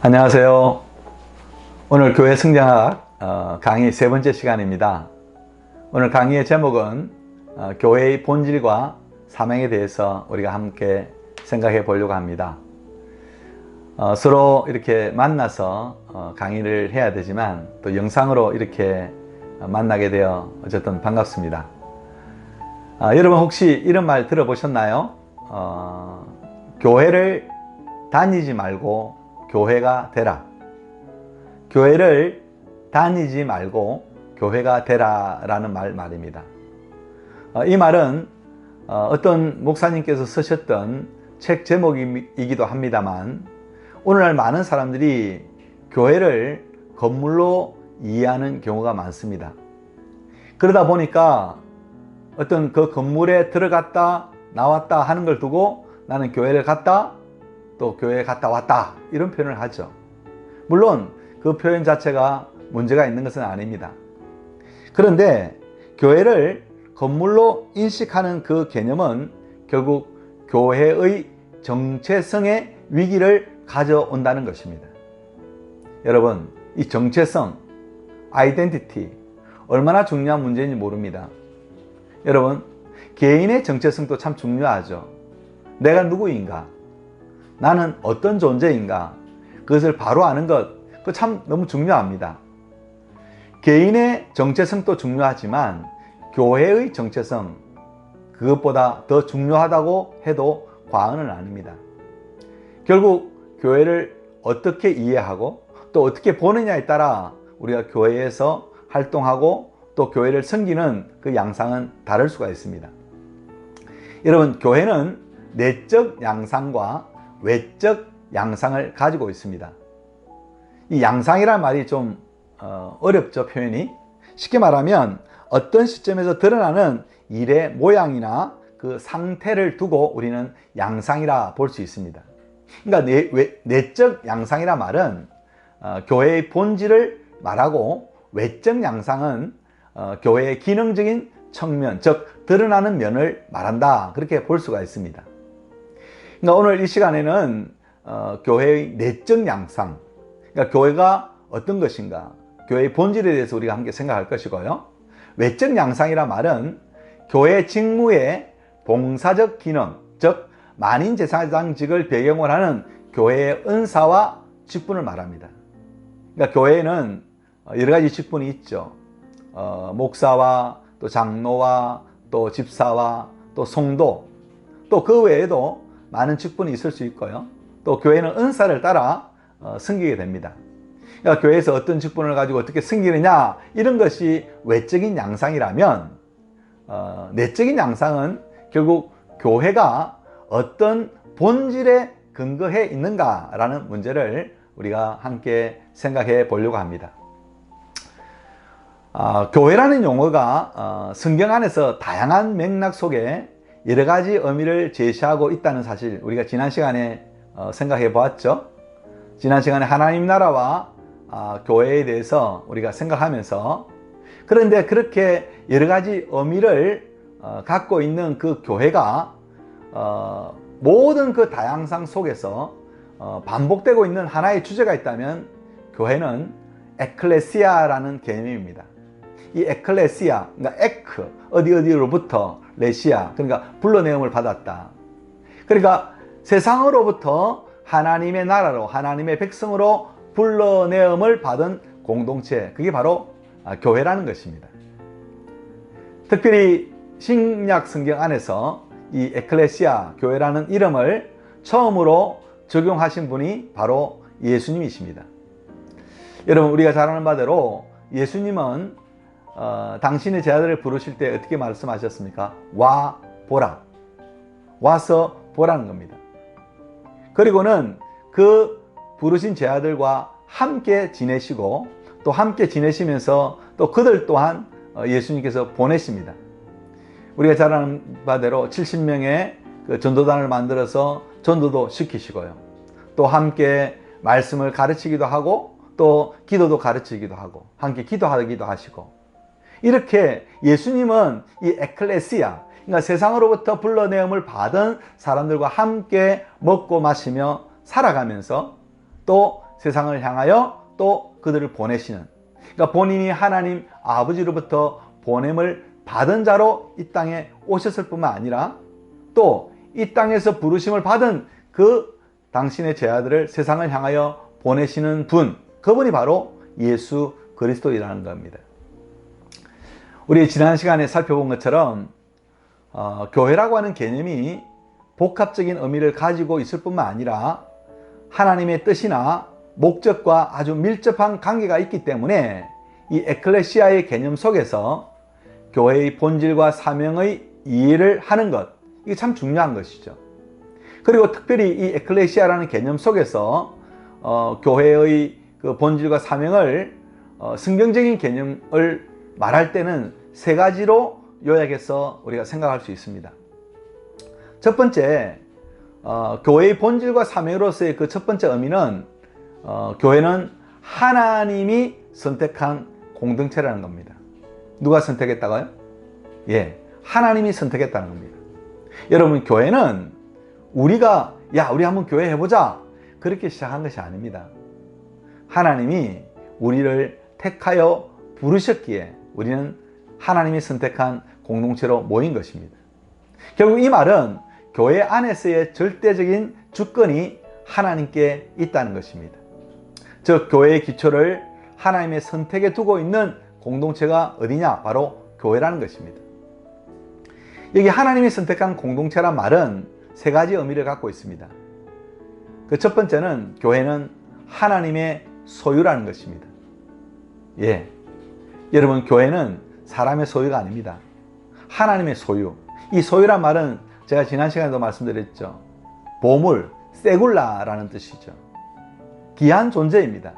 안녕하세요. 오늘 교회 성장학 강의 세 번째 시간입니다. 오늘 강의의 제목은 교회의 본질과 사명에 대해서 우리가 함께 생각해 보려고 합니다. 서로 이렇게 만나서 강의를 해야 되지만 또 영상으로 이렇게 만나게 되어 어쨌든 반갑습니다. 여러분 혹시 이런 말 들어보셨나요? 교회를 다니지 말고 교회가 되라. 교회를 다니지 말고 교회가 되라 라는 말입니다. 이 말은 어떤 목사님께서 쓰셨던 책 제목이기도 합니다만, 오늘날 많은 사람들이 교회를 건물로 이해하는 경우가 많습니다. 그러다 보니까 어떤 그 건물에 들어갔다 나왔다 하는 걸 두고 나는 교회를 갔다 또 교회에 갔다 왔다 이런 표현을 하죠. 물론 그 표현 자체가 문제가 있는 것은 아닙니다. 그런데 교회를 건물로 인식하는 그 개념은 결국 교회의 정체성의 위기를 가져온다는 것입니다. 여러분, 이 정체성, 아이덴티티 얼마나 중요한 문제인지 모릅니다. 여러분, 개인의 정체성도 참 중요하죠. 내가 누구인가? 나는 어떤 존재인가? 그것을 바로 아는 것, 그거 참 너무 중요합니다. 개인의 정체성도 중요하지만 교회의 정체성, 그것보다 더 중요하다고 해도 과언은 아닙니다. 결국 교회를 어떻게 이해하고 또 어떻게 보느냐에 따라 우리가 교회에서 활동하고 또 교회를 섬기는 그 양상은 다를 수가 있습니다. 여러분, 교회는 내적 양상과 외적 양상을 가지고 있습니다. 이 양상이란 말이 좀 어렵죠, 표현이. 쉽게 말하면 어떤 시점에서 드러나는 일의 모양이나 그 상태를 두고 우리는 양상이라 볼 수 있습니다. 그러니까 내적 양상이란 말은 교회의 본질을 말하고, 외적 양상은 교회의 기능적인 측면, 즉 드러나는 면을 말한다, 그렇게 볼 수가 있습니다. 그러니까 오늘 이 시간에는 교회의 내적 양상, 그러니까 교회가 어떤 것인가, 교회의 본질에 대해서 우리가 함께 생각할 것이고요. 외적 양상이란 말은 교회 직무의 봉사적 기능, 즉 만인제사장직을 배경으로 하는 교회의 은사와 직분을 말합니다. 그러니까 교회에는 여러 가지 직분이 있죠. 목사와 또 장로와 또 집사와 또 성도, 또 그 외에도 많은 직분이 있을 수 있고요. 또 교회는 은사를 따라 섬기게 됩니다. 그러니까 교회에서 어떤 직분을 가지고 어떻게 섬기느냐, 이런 것이 외적인 양상이라면 내적인 양상은 결국 교회가 어떤 본질에 근거해 있는가라는 문제를 우리가 함께 생각해 보려고 합니다. 교회라는 용어가 성경 안에서 다양한 맥락 속에 여러 가지 의미를 제시하고 있다는 사실, 우리가 지난 시간에 생각해 보았죠. 지난 시간에 하나님 나라와 교회에 대해서 우리가 생각하면서, 그런데 그렇게 여러 가지 의미를 갖고 있는 그 교회가 모든 그 다양성 속에서 반복되고 있는 하나의 주제가 있다면 교회는 에클레시아라는 개념입니다. 이 에클레시아, 그러니까 에크, 어디로부터, 레시아, 그러니까 불러내음을 받았다. 그러니까 세상으로부터 하나님의 나라로, 하나님의 백성으로 불러내음을 받은 공동체, 그게 바로 교회라는 것입니다. 특별히 신약 성경 안에서 이 에클레시아, 교회라는 이름을 처음으로 적용하신 분이 바로 예수님이십니다. 여러분, 우리가 잘 아는 바대로 예수님은 당신의 제자들을 부르실 때 어떻게 말씀하셨습니까? 와 보라. 와서 보라는 겁니다. 그리고는 그 부르신 제자들과 함께 지내시고, 또 함께 지내시면서 또 그들 또한 예수님께서 보내십니다. 우리가 잘 아는 바대로 70명의 그 전도단을 만들어서 전도도 시키시고요. 또 함께 말씀을 가르치기도 하고, 또 기도도 가르치기도 하고, 함께 기도하기도 하시고, 이렇게 예수님은 이 에클레시아, 그러니까 세상으로부터 불러내음을 받은 사람들과 함께 먹고 마시며 살아가면서 또 세상을 향하여 또 그들을 보내시는, 그러니까 본인이 하나님 아버지로부터 보냄을 받은 자로 이 땅에 오셨을 뿐만 아니라 또 이 땅에서 부르심을 받은 그 당신의 제자들을 세상을 향하여 보내시는 분, 그분이 바로 예수 그리스도이라는 겁니다. 우리 지난 시간에 살펴본 것처럼 교회라고 하는 개념이 복합적인 의미를 가지고 있을 뿐만 아니라 하나님의 뜻이나 목적과 아주 밀접한 관계가 있기 때문에 이 에클레시아의 개념 속에서 교회의 본질과 사명의 이해를 하는 것, 이게 참 중요한 것이죠. 그리고 특별히 이 에클레시아라는 개념 속에서 교회의 그 본질과 사명을 성경적인 개념을 말할 때는 세 가지로 요약해서 우리가 생각할 수 있습니다. 첫 번째, 교회의 본질과 사명으로서의 그 첫 번째 의미는 교회는 하나님이 선택한 공동체라는 겁니다. 누가 선택했다고요? 예, 하나님이 선택했다는 겁니다. 여러분, 교회는 우리가 우리 한번 교회 해보자 그렇게 시작한 것이 아닙니다. 하나님이 우리를 택하여 부르셨기에 우리는 하나님이 선택한 공동체로 모인 것입니다. 결국 이 말은 교회 안에서의 절대적인 주권이 하나님께 있다는 것입니다. 즉, 교회의 기초를 하나님의 선택에 두고 있는 공동체가 어디냐? 바로 교회라는 것입니다. 여기 하나님이 선택한 공동체란 말은 세 가지 의미를 갖고 있습니다. 그 첫 번째는 교회는 하나님의 소유라는 것입니다. 예, 여러분, 교회는 사람의 소유가 아닙니다. 하나님의 소유. 이 소유란 말은 제가 지난 시간에도 말씀드렸죠. 보물, 세굴라라는 뜻이죠. 귀한 존재입니다.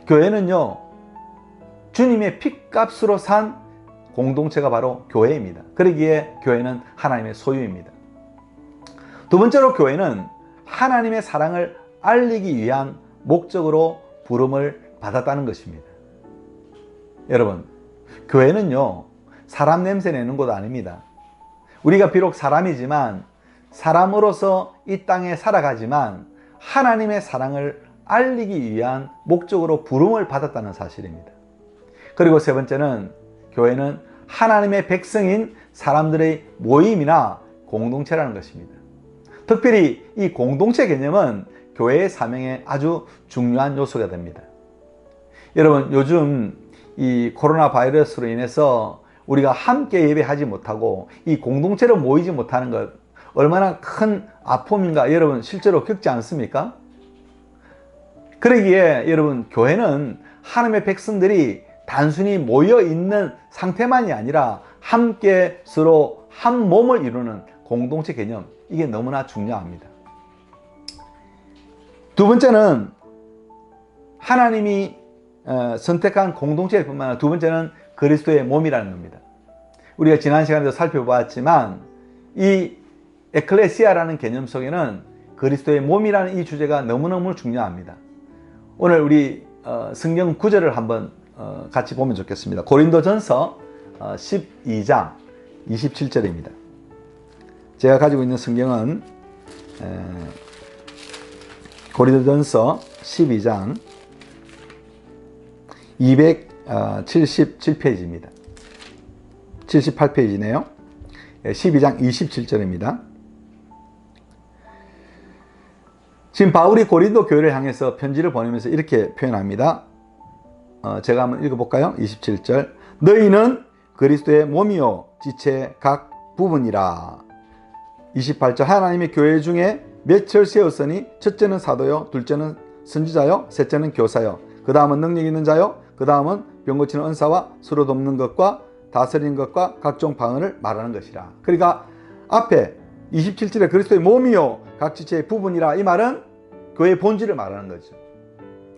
교회는요, 주님의 핏값으로 산 공동체가 바로 교회입니다. 그러기에 교회는 하나님의 소유입니다. 두 번째로, 교회는 하나님의 사랑을 알리기 위한 목적으로 부름을 받았다는 것입니다. 여러분, 교회는요, 사람 냄새 내는 곳 아닙니다. 우리가 비록 사람이지만, 사람으로서 이 땅에 살아가지만 하나님의 사랑을 알리기 위한 목적으로 부름을 받았다는 사실입니다. 그리고 세 번째는, 교회는 하나님의 백성인 사람들의 모임이나 공동체라는 것입니다. 특별히 이 공동체 개념은 교회의 사명에 아주 중요한 요소가 됩니다. 여러분, 요즘 이 코로나 바이러스로 인해서 우리가 함께 예배하지 못하고 이 공동체로 모이지 못하는 것, 얼마나 큰 아픔인가 여러분 실제로 겪지 않습니까? 그러기에 여러분, 교회는 하나님의 백성들이 단순히 모여 있는 상태만이 아니라 함께 서로 한 몸을 이루는 공동체 개념, 이게 너무나 중요합니다. 두 번째는 하나님이 선택한 공동체일 뿐만 아니라 두 번째는 그리스도의 몸이라는 겁니다. 우리가 지난 시간에도 살펴보았지만 이 에클레시아라는 개념 속에는 그리스도의 몸이라는 이 주제가 너무너무 중요합니다. 오늘 우리 성경 구절을 한번 같이 보면 좋겠습니다. 고린도전서 12장 27절입니다. 제가 가지고 있는 성경은 고린도전서 12장 277페이지입니다. 78페이지네요. 12장 27절입니다. 지금 바울이 고린도 교회를 향해서 편지를 보내면서 이렇게 표현합니다. 제가 한번 읽어볼까요? 27절. 너희는 그리스도의 몸이요 지체 각 부분이라. 28절. 하나님의 교회 중에 몇을 세웠으니 첫째는 사도요, 둘째는 선지자요, 셋째는 교사요, 그 다음은 능력 있는 자요, 그 다음은 병 고치는 은사와 서로 돕는 것과 다스리는 것과 각종 방언을 말하는 것이라. 그러니까 앞에 27절에 그리스도의 몸이요 각 지체의 부분이라, 이 말은 교회의 본질을 말하는 거죠.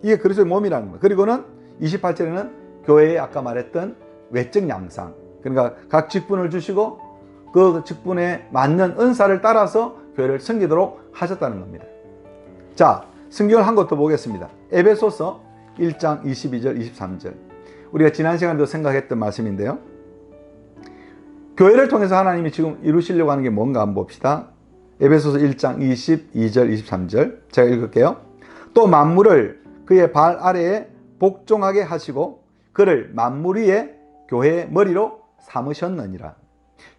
이게 그리스도의 몸이라는 거예요. 그리고는 28절에는 교회의 아까 말했던 외적 양상, 그러니까 각 직분을 주시고 그 직분에 맞는 은사를 따라서 교회를 섬기도록 하셨다는 겁니다. 자, 성경을 한 것 더 보겠습니다. 에베소서 1장 22절 23절. 우리가 지난 시간에도 생각했던 말씀인데요, 교회를 통해서 하나님이 지금 이루시려고 하는 게 뭔가 한번 봅시다. 에베소서 1장 22절 23절 제가 읽을게요. 또 만물을 그의 발 아래에 복종하게 하시고 그를 만물 위에 교회의 머리로 삼으셨느니라.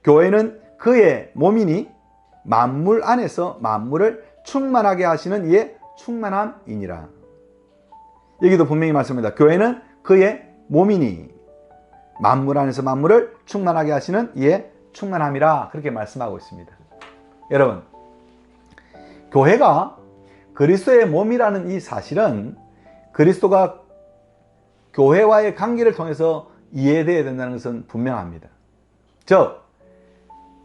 교회는 그의 몸이니 만물 안에서 만물을 충만하게 하시는 이의 충만함이니라. 여기도 분명히 말씀합니다. 교회는 그의 몸이니 만물 안에서 만물을 충만하게 하시는 이의 충만함이라, 그렇게 말씀하고 있습니다. 여러분, 교회가 그리스도의 몸이라는 이 사실은 그리스도가 교회와의 관계를 통해서 이해되어야 된다는 것은 분명합니다. 즉,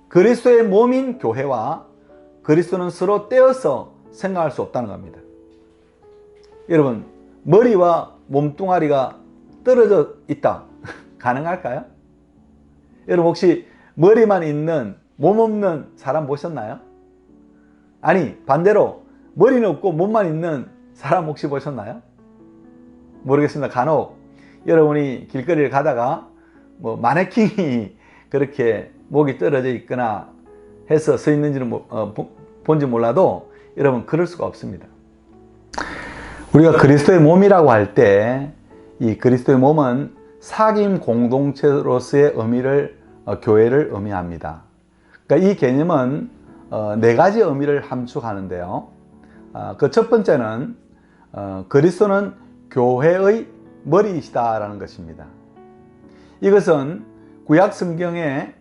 그리스도의 몸인 교회와 그리스도는 서로 떼어서 생각할 수 없다는 겁니다. 여러분, 머리와 몸뚱아리가 떨어져 있다. 가능할까요? 여러분, 혹시 머리만 있는 몸 없는 사람 보셨나요? 아니, 반대로 머리는 없고 몸만 있는 사람 혹시 보셨나요? 모르겠습니다. 간혹 여러분이 길거리를 가다가 뭐 마네킹이 그렇게 목이 떨어져 있거나 해서 서 있는지는 본지 몰라도 여러분, 그럴 수가 없습니다. 우리가 그리스도의 몸이라고 할 때 이 그리스도의 몸은 사귐 공동체로서의 의미를 교회를 의미합니다. 그러니까 이 개념은 네 가지 의미를 함축하는데요. 그 첫 번째는 그리스도는 교회의 머리이시다라는 것입니다. 이것은 구약 성경에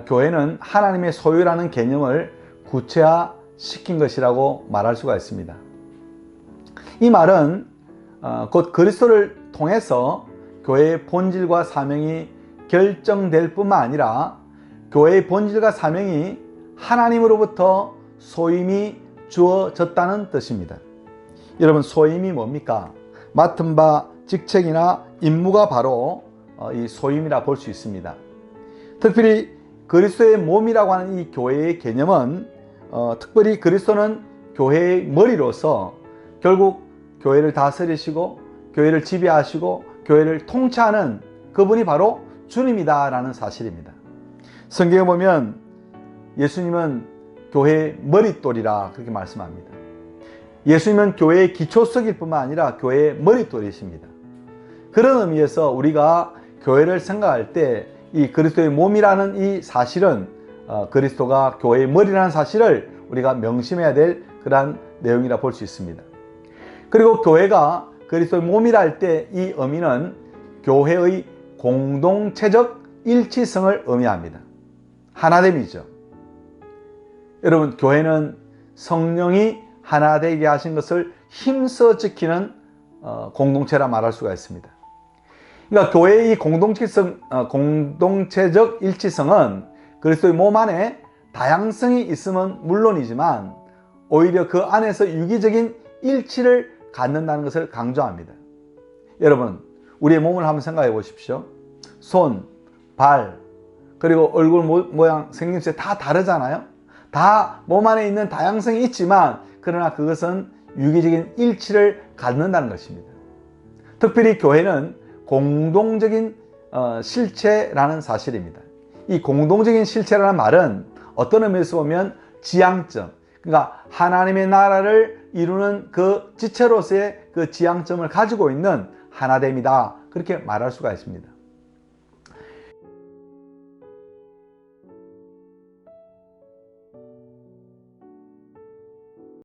교회는 하나님의 소유라는 개념을 구체화시킨 것이라고 말할 수가 있습니다. 이 말은 곧 그리스도를 통해서 교회의 본질과 사명이 결정될 뿐만 아니라 교회의 본질과 사명이 하나님으로부터 소임이 주어졌다는 뜻입니다. 여러분, 소임이 뭡니까? 맡은 바 직책이나 임무가 바로 이 소임이라 볼 수 있습니다. 특별히 그리스도의 몸이라고 하는 이 교회의 개념은 특별히 그리스도는 교회의 머리로서 결국 교회를 다스리시고 교회를 지배하시고 교회를 통치하는 그분이 바로 주님이다라는 사실입니다. 성경에 보면 예수님은 교회의 머릿돌이라 그렇게 말씀합니다. 예수님은 교회의 기초석일 뿐만 아니라 교회의 머릿돌이십니다. 그런 의미에서 우리가 교회를 생각할 때 이 그리스도의 몸이라는 이 사실은 그리스도가 교회의 머리라는 사실을 우리가 명심해야 될 그러한 내용이라 볼 수 있습니다. 그리고 교회가 그리스도의 몸이라 할 때 이 의미는 교회의 공동체적 일치성을 의미합니다. 하나됨이죠. 여러분, 교회는 성령이 하나 되게 하신 것을 힘써 지키는 공동체라 말할 수가 있습니다. 그러니까 교회의 이 공동체적 일치성은 그리스도의 몸 안에 다양성이 있으면 물론이지만 오히려 그 안에서 유기적인 일치를 갖는다는 것을 강조합니다. 여러분, 우리의 몸을 한번 생각해 보십시오. 손, 발, 그리고 얼굴 모양, 생김새 다 다르잖아요. 다 몸 안에 있는 다양성이 있지만 그러나 그것은 유기적인 일치를 갖는다는 것입니다. 특별히 교회는 공동적인 실체라는 사실입니다. 이 공동적인 실체라는 말은 어떤 의미에서 보면 지향점, 그러니까 하나님의 나라를 이루는 그 지체로서의 그 지향점을 가지고 있는 하나됨이다, 그렇게 말할 수가 있습니다.